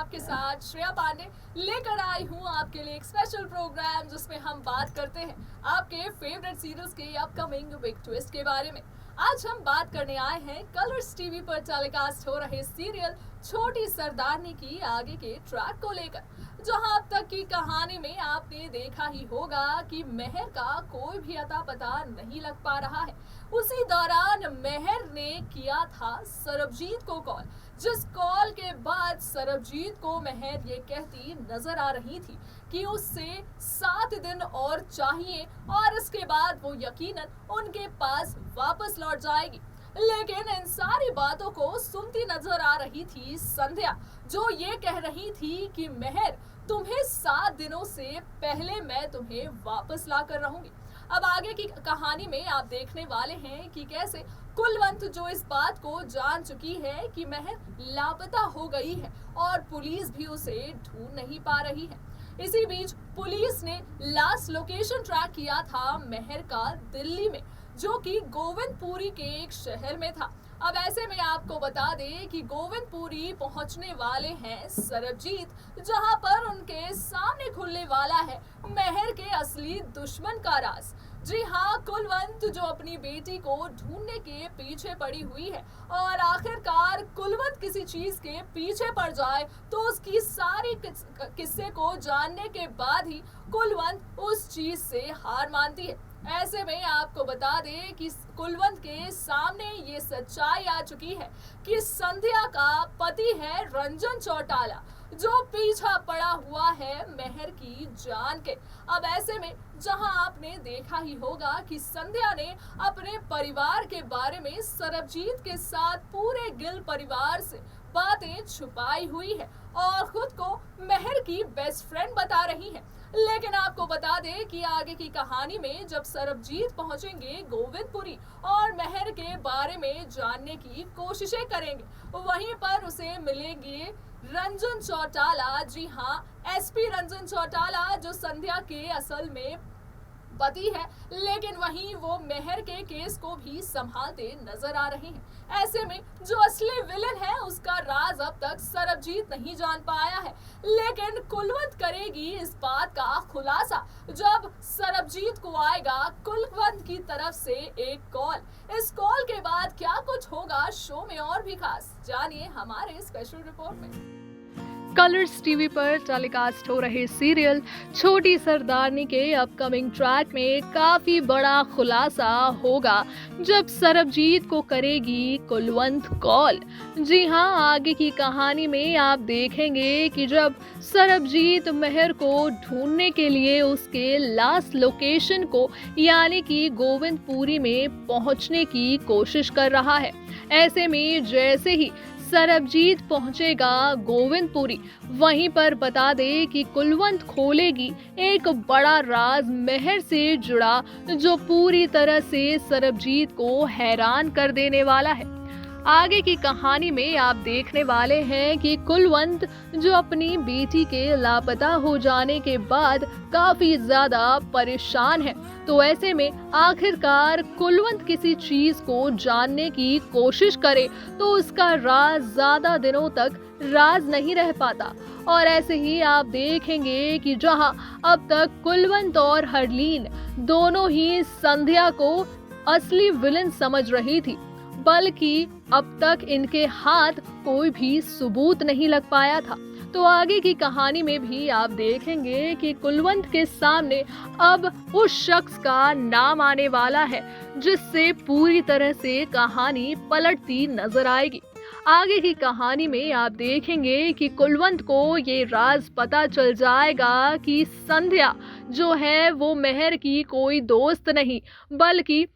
आपके साथ श्रेया पांडे लेकर आई हूँ आपके लिए एक स्पेशल प्रोग्राम जिसमें हम बात करते हैं आपके फेवरेट सीरियल्स के अपकमिंग बिग ट्विस्ट के बारे में। आज हम बात करने आए हैं कलर्स टीवी पर टेलीकास्ट हो रहे सीरियल छोटी सरदारनी की आगे के ट्रैक को लेकर, जहां अब तक की कहानी में आपने देखा ही होगा कि मेहर का कोई भी अता पता नहीं लग पा रहा है। उसी दौरान मेहर ने किया था सरबजीत को कॉल, जिस कॉल के बाद सरबजीत को मेहर ये कहती नजर आ रही थी कि उससे 7 दिन और चाहिए और इसके बाद वो यकीनन उनके पास वापस लौट जाएगी। लेकिन इन सारी बातों को सुनती नजर आ रही थी संध्या, जो ये कह रही थी कि मेहर तुम्हें 7 दिनों से पहले मैं तुम्हें वापस ला कर रहूंगी। अब आगे की कहानी में आप देखने वाले हैं कि कैसे कुलवंत, जो इस बात को जान चुकी है कि मेहर लापता हो गई है और पुलिस भी उसे ढूंढ नहीं पा रही है। इसी बीच पुलिस ने लास्ट लोकेशन ट्रैक किया था मेहर का दिल्ली में, जो कि गोविंदपुरी के एक शहर में था। अब ऐसे में आपको बता दें कि गोविंदपुरी पहुंचने वाले हैं सरबजीत, जहां पर उनके सामने खुलने वाला है मेहर के असली दुश्मन का राज। जी हाँ, कुलवंत जो अपनी बेटी को ढूंढने के पीछे पड़ी हुई है और आखिरकार कुलवंत किसी चीज के पीछे पड़ जाए तो उसकी सारी किस्से को जानने के बाद ही कुलवंत उस चीज से हार मानती है। ऐसे में आपको बता दें कि कुलवंत के सामने ये सच्चाई आ चुकी है कि संध्या का पति है रंजन चौटाला, जो पीछा पड़ा हुआ है मेहर की जान के। अब ऐसे में जहां आपने देखा ही होगा कि संध्या ने अपने परिवार के बारे में सरबजीत के साथ पूरे गिल परिवार से बातें छुपाई हुई है और खुद को मेहर की बेस्ट फ्रेंड बता रही है। लेकिन आपको बता दें कि आगे की कहानी में जब सरबजीत पहुंचेंगे गोविंदपुरी और मेहर के बारे में जानने की कोशिशें करेंगे, वहीं पर उसे मिलेंगे रंजन चौटाला। जी हाँ, एसपी रंजन चौटाला, जो संध्या के असल में पति है, लेकिन वहीं वो मेहर के केस को भी संभालते नजर आ रहे हैं। ऐसे में जो असली विलन है उसका राज अब तक सरबजीत नहीं जान पाया है, लेकिन कुलवंत करेगी इस बात का खुलासा जब सरबजीत को आएगा कुलवंत की तरफ से एक कॉल। इस कॉल के बाद क्या कुछ होगा शो में और भी खास, जानिए हमारे स्पेशल रिपोर्ट में। कलर्स टीवी पर टेलीकास्ट हो रहे सीरियल छोटी सरदारनी के अपकमिंग ट्रैक में काफी बड़ा खुलासा होगा जब सरबजीत को करेगी कुलवंत कॉल। जी हाँ, आगे की कहानी में आप देखेंगे कि जब सरबजीत मेहर को ढूंढने के लिए उसके लास्ट लोकेशन को यानी कि गोविंदपुरी में पहुंचने की कोशिश कर रहा है। ऐसे में जैसे ही सरबजीत पहुंचेगा गोविंदपुरी, वहीं पर बता दे कि कुलवंत खोलेगी एक बड़ा राज मेहर से जुड़ा, जो पूरी तरह से सरबजीत को हैरान कर देने वाला है। आगे की कहानी में आप देखने वाले हैं कि कुलवंत, जो अपनी बेटी के लापता हो जाने के बाद काफी ज्यादा परेशान है, तो ऐसे में आखिरकार कुलवंत किसी चीज को जानने की कोशिश करे तो उसका राज ज्यादा दिनों तक राज नहीं रह पाता। और ऐसे ही आप देखेंगे कि जहां अब तक कुलवंत और हरलीन दोनों ही संध्या को असली विलन समझ रही थी, बल्कि अब तक इनके हाथ कोई भी सबूत नहीं लग पाया था, तो आगे की कहानी में भी आप देखेंगे कि कुलवंत के सामने अब उस शख्स का नाम आने वाला है जिससे पूरी तरह से कहानी पलटती नजर आएगी। आगे की कहानी में आप देखेंगे कि कुलवंत को ये राज पता चल जाएगा कि संध्या जो है वो मेहर की कोई दोस्त नहीं, बल्कि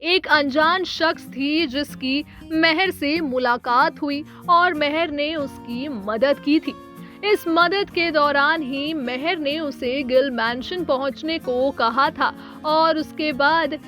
एक अनजान शख्स थी जिसकी मेहर से मुलाकात हुई और मेहर ने उसकी मदद की थी। इस मदद के दौरान ही मेहर ने उसे गिल मैंशन पहुंचने को कहा था और उसके बाद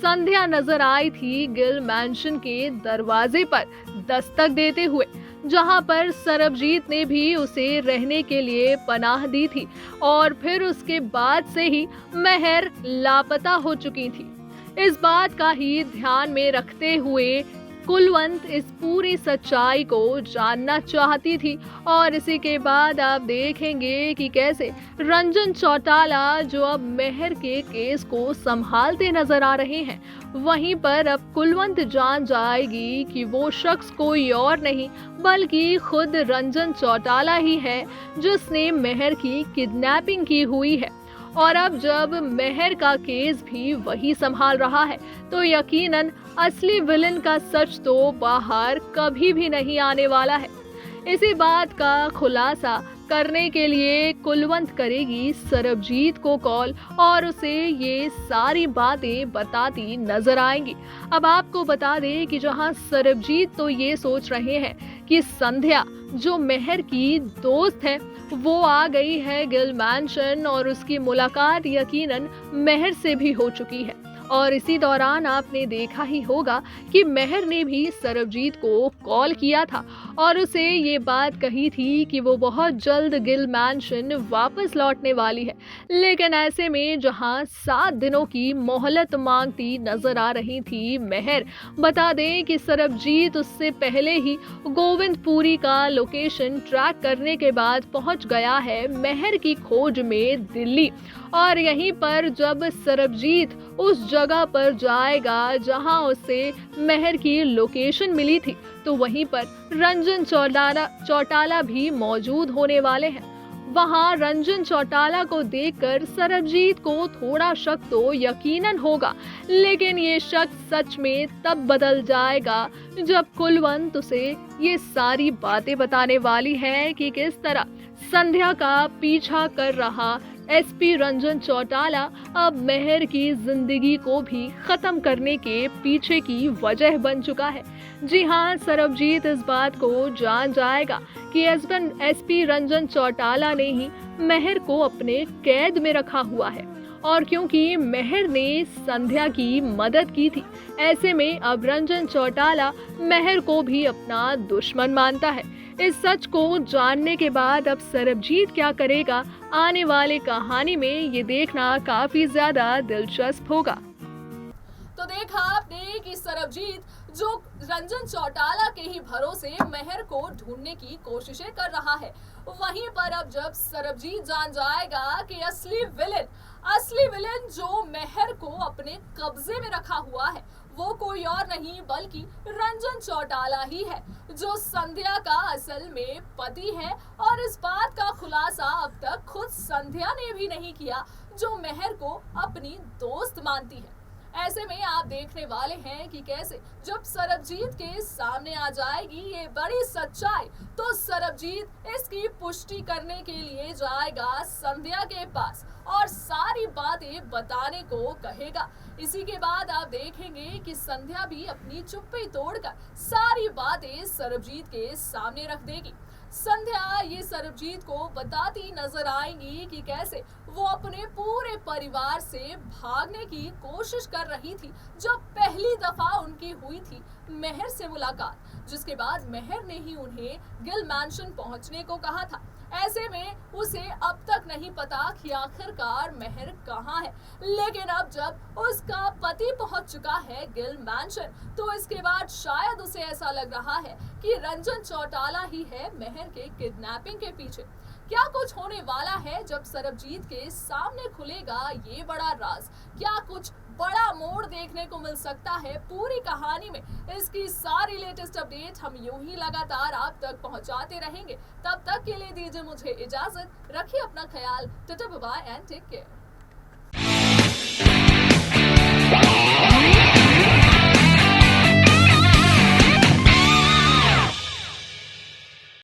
संध्या नजर आई थी गिल मैंशन के दरवाजे पर दस्तक देते हुए, जहां पर सरबजीत ने भी उसे रहने के लिए पनाह दी थी और फिर उसके बाद से ही मेहर लापता हो चुकी थी। इस बात का ही ध्यान में रखते हुए कुलवंत इस पूरी सच्चाई को जानना चाहती थी और इसी के बाद आप देखेंगे कि कैसे रंजन चौटाला जो अब मेहर के केस को संभालते नजर आ रहे हैं, वहीं पर अब कुलवंत जान जाएगी कि वो शख्स कोई और नहीं बल्कि खुद रंजन चौटाला ही है जिसने मेहर की किडनैपिंग की हुई है। और अब जब मेहर का केस भी वही संभाल रहा है तो यकीनन असली विलन का सच तो बाहर कभी भी नहीं आने वाला है। इसी बात का खुलासा करने के लिए कुलवंत करेगी सरबजीत को कॉल और उसे ये सारी बातें बताती नजर आएंगी। अब आपको बता दें कि जहां सरबजीत तो ये सोच रहे हैं कि संध्या जो मेहर की दोस्त है वो आ गई है गिल मैंशन और उसकी मुलाकात यकीनन मेहर से भी हो चुकी है। और इसी दौरान आपने देखा ही होगा कि मेहर ने भी सरबजीत को कॉल किया था और उसे ये बात कही थी कि वो बहुत जल्द गिल मैंशन वापस लौटने वाली है। लेकिन ऐसे में जहां 7 दिनों की मोहलत मांगती नजर आ रही थी मेहर, बता दें कि सरबजीत उससे पहले ही गोविंदपुरी का लोकेशन ट्रैक करने के बाद पहुंच गया है मेहर की खोज में दिल्ली। और यहीं पर जब सरबजीत उस जगह पर जाएगा जहां उसे मेहर की लोकेशन मिली थी तो वहीं पर रंजन चौटाला भी मौजूद होने वाले हैं। वहां रंजन चौटाला को देखकर सरबजीत को थोड़ा शक तो यकीनन होगा, लेकिन ये शक सच में तब बदल जाएगा जब कुलवंत उसे ये सारी बातें बताने वाली है कि किस तरह संध्या का पीछा कर रहा एसपी रंजन चौटाला अब मेहर की जिंदगी को भी खत्म करने के पीछे की वजह बन चुका है। जी हाँ, सरबजीत इस बात को जान जाएगा कि एसपी रंजन चौटाला ने ही मेहर को अपने कैद में रखा हुआ है और क्योंकि मेहर ने संध्या की मदद की थी, ऐसे में अब रंजन चौटाला मेहर को भी अपना दुश्मन मानता है। इस सच को जानने के बाद अब सरबजीत क्या करेगा, आने वाले कहानी में ये देखना काफी ज्यादा दिलचस्प होगा। तो देखा आपने कि सरबजीत जो रंजन चौटाला के ही भरोसे मेहर को ढूंढने की कोशिशें कर रहा है, वहीं पर अब जब सरबजीत जान जाएगा कि असली विलेन जो मेहर को अपने कब्जे में रखा हुआ है वो कोई और नहीं बल्कि रंजन चौटाला ही है जो संध्या का असल में पति है। और इस बात का खुलासा अब तक खुद संध्या ने भी नहीं किया जो मेहर को अपनी दोस्त मानती है। ऐसे में आप देखने वाले हैं कि कैसे जब सरबजीत के सामने आ जाएगी ये बड़ी सच्चाई तो सरबजीत इसकी पुष्टि करने के लिए जाएगा संध्या के पास और सारी बातें बताने को कहेगा। इसी के बाद आप देखेंगे कि संध्या भी अपनी चुप्पी तोड़कर सारी बातें सरबजीत के सामने रख देगी। संध्या ये सरबजीत को बताती नजर आएंगी कि कैसे वो अपने पूरे परिवार से भागने की कोशिश कर रही थी जब पहली दफा उनकी हुई थी मेहर से मुलाकात, जिसके बाद मेहर ने ही उन्हें गिल मैंशन पहुंचने को कहा था। ऐसे में उसे अब तक नहीं पता कि आखिरकार मेहर कहाँ है, लेकिन अब जब उसका पति पहुंच चुका है गिल मैंशन तो इसके बाद शायद उसे ऐसा लग रहा है कि रंजन चौटाला ही है मेहर के किडनैपिंग के पीछे। क्या कुछ होने वाला है जब सरबजीत के सामने खुलेगा ये बड़ा राज? क्या कुछ बड़ा मोड़ देखने को मिल सकता है पूरी कहानी में? इसकी सारी लेटेस्ट अपडेट हम यूं ही लगातार आप तक पहुंचाते रहेंगे। तब तक के लिए दीजिए मुझे इजाजत, रखिए अपना ख्याल। Tata bye bye and take care.